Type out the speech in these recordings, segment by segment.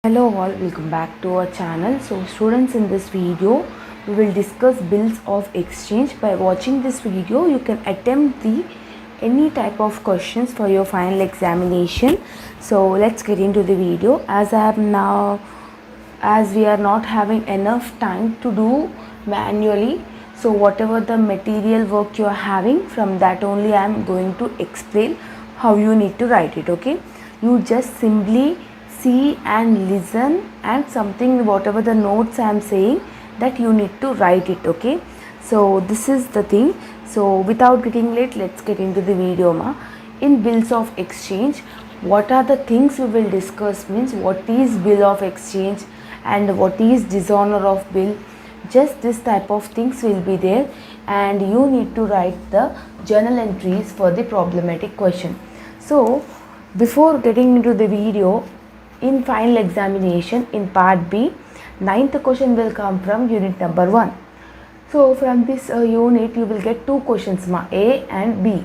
Hello all, welcome back to our channel. So students, in this video we will discuss bills of exchange. By watching this video you can attempt the any type of questions for your final examination. So let's get into the video. As we are not having enough time to do manually, so whatever the material work you are having, from that only I am going to explain how you need to write it. Okay, you just simply see and listen, and something whatever the notes I am saying, that you need to write it. Okay, so this is the thing. So without getting late, let's get into the video ma. In bills of exchange, what are the things we will discuss means what is bill of exchange and what is dishonor of bill. Just this type of things will be there, and you need to write the journal entries for the problematic question. So before getting into the video, in final examination in part B, 9th question will come from unit number 1. So from this unit you will get two questions ma, A and B.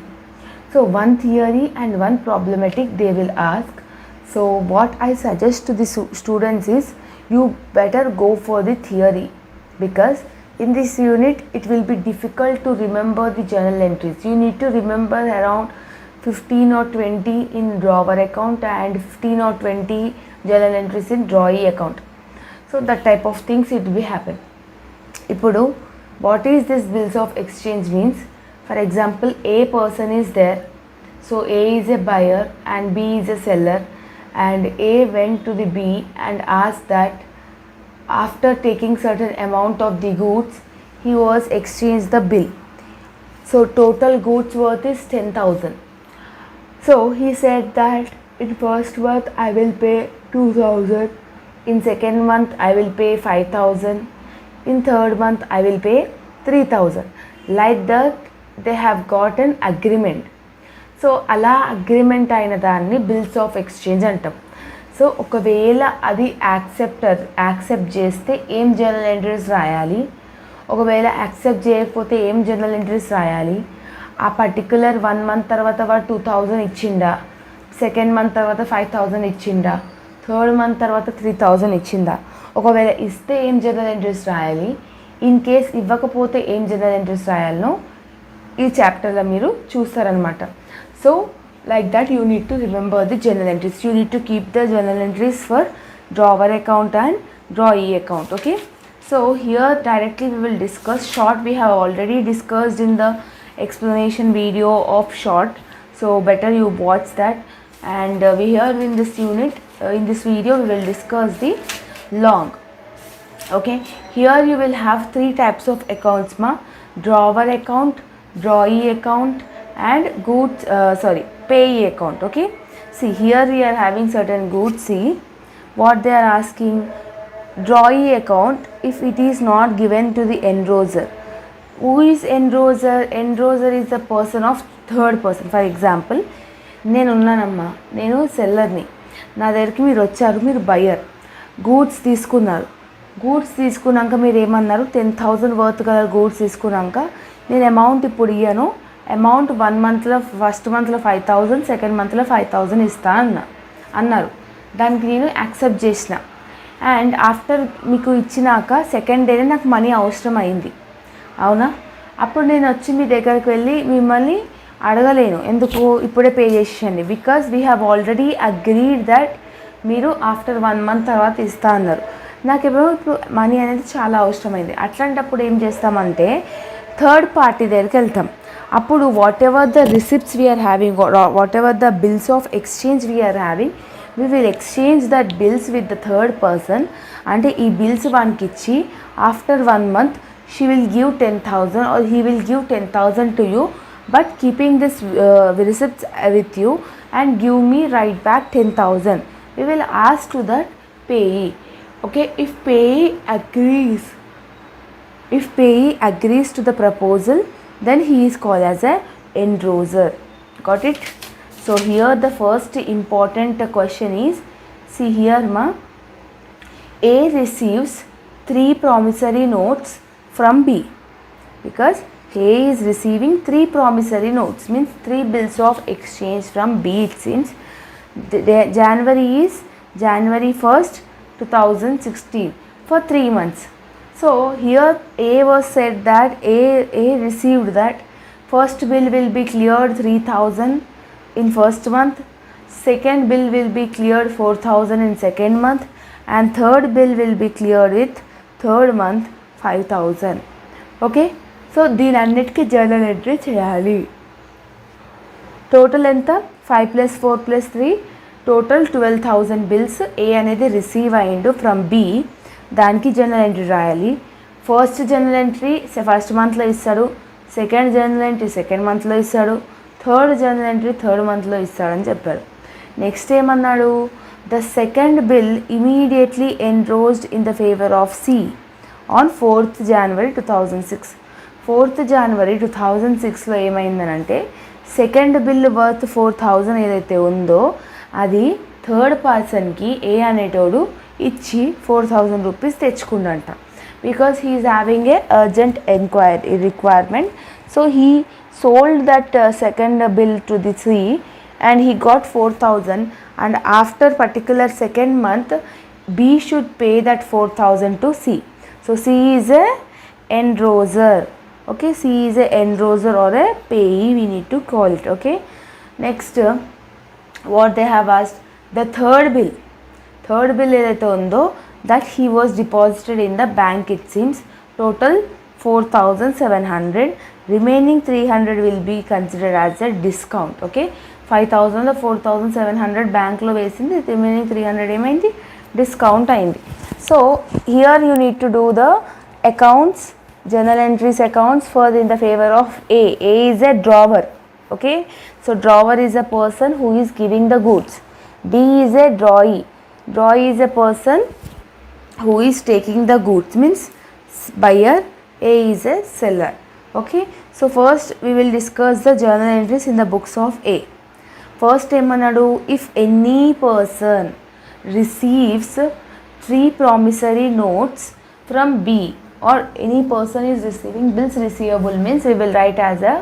So one theory and one problematic they will ask. So what I suggest to the students is, you better go for the theory, because in this unit it will be difficult to remember the journal entries. You need to remember around 15 or 20 in drawer account and 15 or 20 journal entries in drawee account. So that type of things it will happen. Ipudu, what is this bills of exchange means? For example, A person is there. So A is a buyer and B is a seller, and A went to the B and asked that after taking certain amount of the goods, he was exchanged the bill. So total goods worth is 10,000. So he said that in first month I will pay 2,000, in second month I will pay 5,000, in third month I will pay 3,000. Like that they have got an agreement. So ala agreement అయిన దాన్ని bills of exchange అంటాం. So ఒకవేళ అది accept చేస్తే ఏం journal entries రాయాలి, ఒకవేళ accept చేయకపోతే ఏం జర్నల్ ఎంట్రీస్ రాయాలి, ఆ పర్టికులర్ 1 మంత్ తర్వాత వాడు 2,000 ఇచ్చిండా, సెకండ్ మంత్ తర్వాత 5,000 ఇచ్చిండా, థర్డ్ మంత్ తర్వాత 3,000 ఇచ్చిందా, ఒకవేళ ఇస్తే ఏం జర్నల్ ఎంట్రీస్ రాయాలి, ఇన్ కేస్ ఇవ్వకపోతే ఏం జర్నల్ ఎంట్రీస్ రాయాలనో ఈ చాప్టర్లో మీరు చూస్తారనమాట. So like that you need to remember the journal entries. You need to keep the journal entries for drawer account and drawee account. Okay, so here directly we will discuss short. We have already discussed in the explanation video of short, so better you watch that. And we here in this unit, in this video we will discuss the long. Okay, here you will have 3 types of accounts ma: drawer account, drawee account and goods payee account. Okay, see here we are having certain goods. See what they are asking: drawee account if it is not given to the enrosser. Who is enrosser? Enrosser is the person of third person. For example, నేను ఉన్నానమ్మా, నేను సెల్లర్ని, నా దగ్గరికి మీరు వచ్చారు, మీరు buyer, goods తీసుకున్నారు. Goods తీసుకున్నాక మీరు ఏమన్నారు, 10,000 వర్త్ గల గూడ్స్ తీసుకున్నాక నేను అమౌంట్ ఇప్పుడు ఇయ్యను, అమౌంట్ 1 మంత్లో ఫస్ట్ మంత్లో 5,000, సెకండ్ మంత్లో 5,000 ఇస్తా అన్నారు. దానికి నేను యాక్సెప్ట్ చేసిన, అండ్ ఆఫ్టర్ మీకు ఇచ్చినాక సెకండ్ డేనే నాకు మనీ అవసరం అయింది, అవునా? అప్పుడు నేను వచ్చి మీ దగ్గరికి వెళ్ళి మిమ్మల్ని అడగలేను, ఎందుకు ఇప్పుడే పే చేసేయండి, because we have already agreed that మీరు ఆఫ్టర్ 1 మంత్ తర్వాత ఇస్తా అన్నారు. నాకు ఇప్పుడు మనీ అనేది చాలా అవసరమైంది. అట్లాంటప్పుడు ఏం చేస్తామంటే థర్డ్ పార్టీ దగ్గరికి వెళ్తాం. అప్పుడు whatever the receipts we are having, whatever the bills of exchange we are having, we will exchange that bills with the third person. అంటే ఈ బిల్స్ వానికి ఇచ్చి after 1 month she will give 10,000 or he will give 10,000 to you, but keeping this receipts with you and give me right back 10,000. We will ask to that payee. Okay, if payee agrees to the proposal, then he is called as a enrosser. Got it? So here the first important question is, see here ma, A receives 3 promissory notes from B, because A is receiving 3 promissory notes, means 3 bills of exchange from B. It seems January 1st 2016 for 3 months. So here A was said that A received that first bill will be cleared 3,000 in first month, second bill will be cleared 4,000 in second month, and third bill will be cleared with third month 5,000. Okay, so దీని అన్నిటికీ journal entry చేయాలి. Total ఎంత? 5 + 4 + 3 total 12,000 bills ఏ అనేది receive అయ్యిండు from B. దానికి journal entry రాయాలి. First journal entry first మంత్లో ఇస్తాడు, సెకండ్ జర్నల్ ఎంట్రీ సెకండ్ మంత్లో ఇస్తాడు, థర్డ్ జర్నల్ ఎంట్రీ థర్డ్ మంత్లో ఇస్తాడని చెప్పాడు. నెక్స్ట్ ఏమన్నాడు? The second bill immediately enrolled in the favour of C on 4th January 2006. 4th January 2006లో ఏమైందనంటే సెకండ్ బిల్ వర్త్ 4,000 ఏదైతే ఉందో అది థర్డ్ పర్సన్కి ఏ అనేటోడు ఇచ్చి 4,000 రూపీస్ తెచ్చుకుండంట. Because he is having a urgent requirement. So he sold that second bill to the C and he got 4,000, and after particular second month B should pay that 4,000 to C. So C is a enroller. Okay, C is a enroller or a payee, we need to call it. Okay, next what they have asked, the third bill ఏదైతే ఉందో that he was deposited in the bank, it seems total 4,700, remaining 300 will be considered as a discount. Okay, 5,000లో 4,700 బ్యాంక్లో వేసింది, remaining 300 ఏమైంది? Discount అయింది. So here you need to do the accounts, journal entries accounts for in the favor of A. A is a drawer. Okay, so drawer is a person who is giving the goods. B is a drawee. Drawee is a person who is taking the goods, means buyer. A is a seller. Okay, so first we will discuss the journal entries in the books of A. First ఏమన్నాడు? If any person receives 3 promissory notes from B, or any person is receiving bills receivable, means we will write as a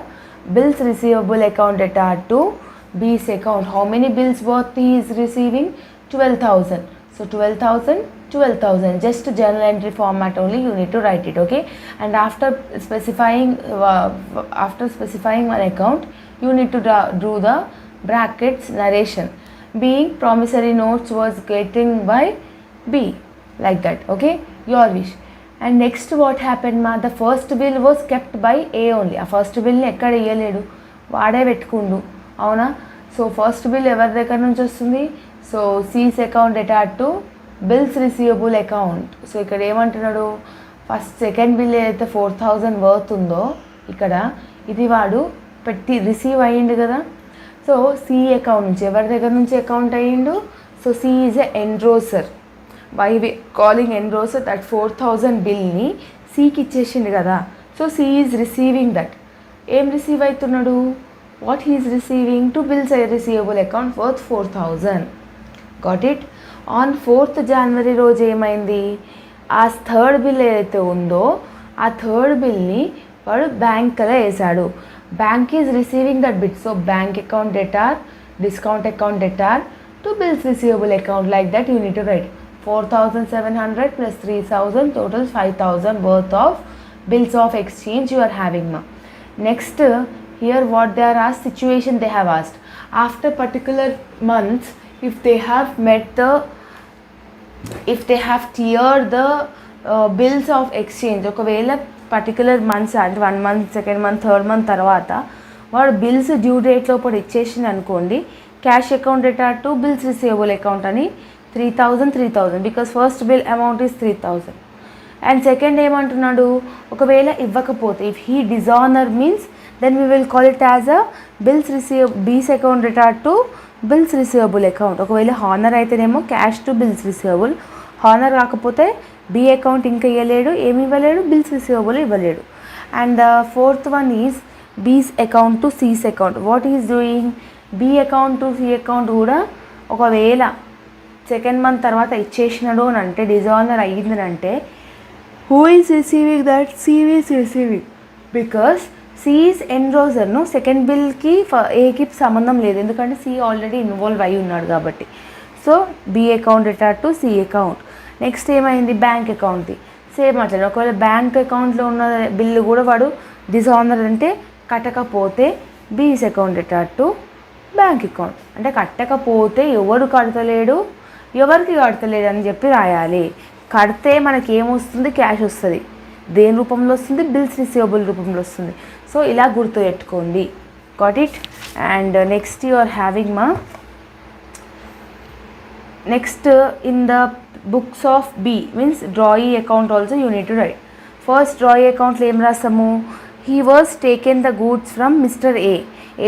bills receivable account data to B's account. How many bills worth he is receiving? 12,000. So 12,000, just journal entry format only you need to write it. Okay, and after specifying one account you need to do the brackets narration, being promissory notes was getting by B, like that. Okay, your wish. And next what happened ma, the first bill was kept by A only. ఆ first బిల్ని ఎక్కడ ఇయ్యలేడు, వాడే పెట్టుకుండు, అవునా? So first bill ఎవరి దగ్గర నుంచి వస్తుంది? So C's account debtor to bills receivable account. So ఇక్కడ ఏమంటున్నాడు? ఫస్ట్ సెకండ్ బిల్ ఏదైతే 4,000 వర్త్ ఉందో ఇక్కడ ఇది వాడు పెట్టి రిసీవ్ అయ్యిండు కదా. సో సి అకౌంట్ నుంచి ఎవరి దగ్గర నుంచి అకౌంట్ అయ్యిండు? So C is a endorser. Why calling endorser? That 4,000 బిల్ని సికి ఇచ్చేసిండు కదా. So C is receiving that. ఏం రిసీవ్ అవుతున్నాడు? What he is receiving? To bills receivable account worth 4,000. Got it? On 4th January రోజు ఏమైంది? ఆ థర్డ్ బిల్ ఏదైతే ఉందో ఆ థర్డ్ బిల్ని వాడు బ్యాంక్లో వేసాడు. Bank is receiving that bit. So bank account debtor, discount account debtor to bills receivable account, like that you need to right. 4,700 plus 3,000 total 5,000 worth of bills of exchange you are having ma. Next here what they are asked, situation they have asked. After particular months, if they have cleared the bills of exchange, ఒకవేళ particular months అంటే 1 month, 2nd month, 3rd month తర్వాత వాడు bills due date లోపల ఇచ్చేసింది అనుకోండి, cash account debtor to bills receivable account అని 3,000 because first bill amount is 3,000. And second ఏమంటున్నాడు? ఒకవేళ ఇవ్వకపోతే, if he dishonour means then we will call it as a B's account debtor to bills receivable account. ఒకవేళ honour అయితేనేమో cash to bills receivable, honour కాకపోతే B account ఇంకా ఇవ్వలేడు, ఏమి ఇవ్వలేడు, బిల్స్ రిసీవబుల్ ఇవ్వలేడు. And the 4th one is B's account to C's account. What is doing? B account to C account కూడా ఒకవేళ 2nd month తర్వాత ఇచ్చేసినాడు అని అంటే, డిజానర్ అయ్యిందని, who is receiving that? C is receiving, because C is ఎన్రోజర్ను. Second బిల్కి ఏకి సంబంధం లేదు, ఎందుకంటే సి ఆల్రెడీ ఇన్వాల్వ్ అయి ఉన్నాడు కాబట్టి. So B account debtor to C account. Next ఏమైంది, బ్యాంక్ అకౌంట్ది సేమ్ అట్లా. ఒకవేళ బ్యాంక్ అకౌంట్లో ఉన్న బిల్లు కూడా వాడు డిజానర్ అంటే కట్టకపోతే బీస్ account attach to bank account, అంటే కట్టకపోతే ఎవరు కడతలేడు ఎవరికి కడతలేడు అని చెప్పి రాయాలి. కడితే మనకి ఏమొస్తుంది, క్యాష్ వస్తుంది. దేని రూపంలో వస్తుంది, బిల్స్ రిసీవబుల్ రూపంలో వస్తుంది. సో ఇలా గుర్తుపెట్టుకోండి. Got it. And next you are having next in the books of B means drawee account also you need to write. First drawee అకౌంట్లో ఏం రాస్తాము, he was taken the goods from mister A,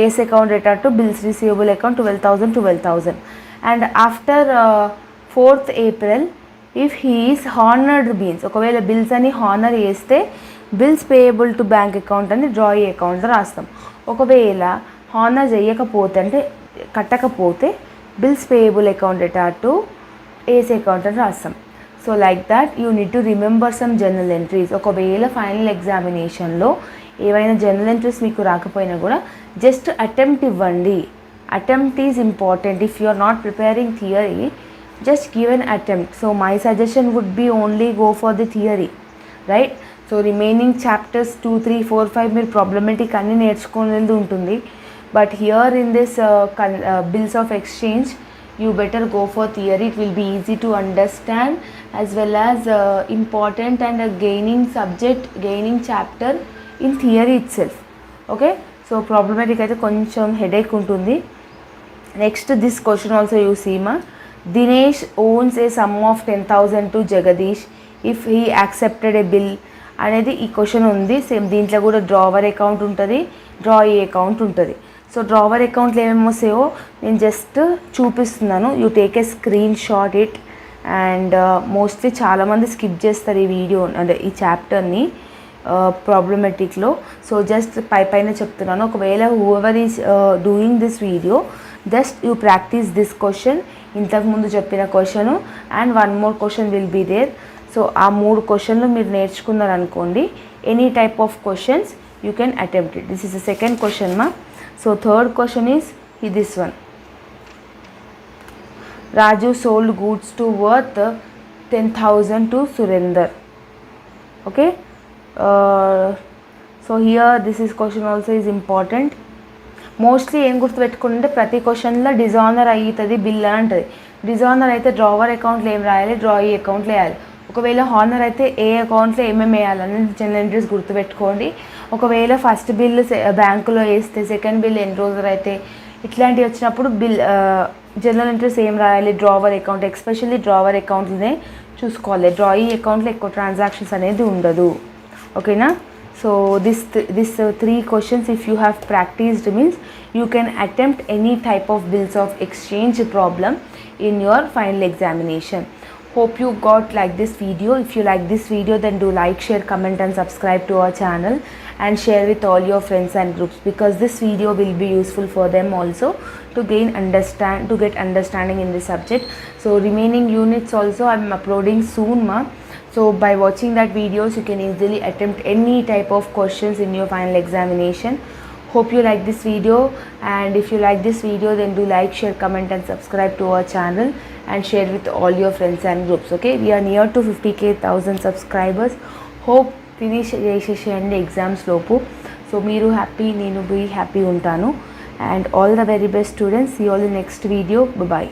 A's account return to bills receivable account 12,000. And after 4th April if he is honoured means, ఒకవేళ bills అని honour చేస్తే bills payable to bank account అని drawee అకౌంట్లో రాస్తాం. ఒకవేళ honour చేయకపోతే అంటే కట్టకపోతే bills payable account attach to A's account అని రాస్తాం. So like that you need to remember some journal entries. ఒకవేళ ఫైనల్ ఎగ్జామినేషన్లో ఏవైనా జర్నల్ ఎంట్రీస్ మీకు రాకపోయినా కూడా జస్ట్ అటెంప్ట్ ఇవ్వండి. Attempt is important. If you are not preparing theory, just give an attempt. So my suggestion would be only go for the theory, right? So remaining chapters 2, 3, 4, 5 మీరు problematic అన్ని నేర్చుకునేది ఉంటుంది. But here in this bills of exchange you better go for theory. It will be easy to understand as well as important and a gaining subject, gaining chapter in theory itself. Okay, so problematic అయితే కొంచెం headache ఉంటుంది. Next this question also you see ma, Dinesh owns a sum of 10,000 to Jagadish if he accepted a bill అనేది ఈ question ఉంది. Same దీంట్లో కూడా drawer account ఉంటుంది, drawee account ఉంటుంది. సో డ్రావర్ అకౌంట్లో ఏమేమి వస్తాయో నేను జస్ట్ చూపిస్తున్నాను. You take a screen shot it. And mostly చాలామంది స్కిప్ చేస్తారు ఈ వీడియో అంటే ఈ చాప్టర్ని ప్రాబ్లమెటిక్లో. సో జస్ట్ పైన చెప్తున్నాను. ఒకవేళ whoever is doing this video just you practice this question, ఇంతకుముందు చెప్పిన question and one more question will be there. So ఆ 3 క్వశ్చన్లు మీరు నేర్చుకున్నారు అనుకోండి, any type of questions you can attempt it. This is the second question మా. So third question is this one. Raju sold goods to worth 10,000 to Surender. Okay, so here this is question also is important. Mostly ఏం గుర్తుపెట్టుకుంటే ప్రతి క్వశ్చన్లో dishonour అవుతుంది bill అని ఉంటుంది. Dishonour అయితే drawer అకౌంట్లో ఏం రాయాలి, డ్రాయీ అకౌంట్లో వేయాలి. ఒకవేళ హానర్ అయితే ఏ అకౌంట్లో ఏమేమి వేయాలని జనరల్ ఎంట్రీస్ గుర్తుపెట్టుకోండి. ఒకవేళ ఫస్ట్ బిల్ బ్యాంకులో వేస్తే సెకండ్ బిల్ ఎన్రోజర్ అయితే ఇట్లాంటివి వచ్చినప్పుడు బిల్ జనరల్ ఎంట్రీస్ ఏం రాయాలి, డ్రావర్ అకౌంట్, ఎస్పెషల్లీ డ్రావర్ అకౌంట్లోనే చూసుకోవాలి. డ్రాయీ అకౌంట్లో ఎక్కువ ట్రాన్సాక్షన్స్ అనేది ఉండదు. ఓకేనా. So this 3 questions if you have practiced means you can attempt any type of bills of exchange problem in your final examination. Hope you got like this video. If you like this video then do like, share, comment and subscribe to our channel and share with all your friends and groups because this video will be useful for them also to get understanding in this subject. So remaining units also I am uploading soon ma. So by watching that videos you can easily attempt any type of questions in your final examination. Hope you like this video, and if you like this video then do like, share, comment and subscribe to our channel and share with all your friends and groups. Okay, we are near to 50,000 subscribers. Hope finish చేసేయండి exams లోపు. So మీరు happy, నేను be happy ఉంటాను. And all the very best students. See you all in next video. Bye bye.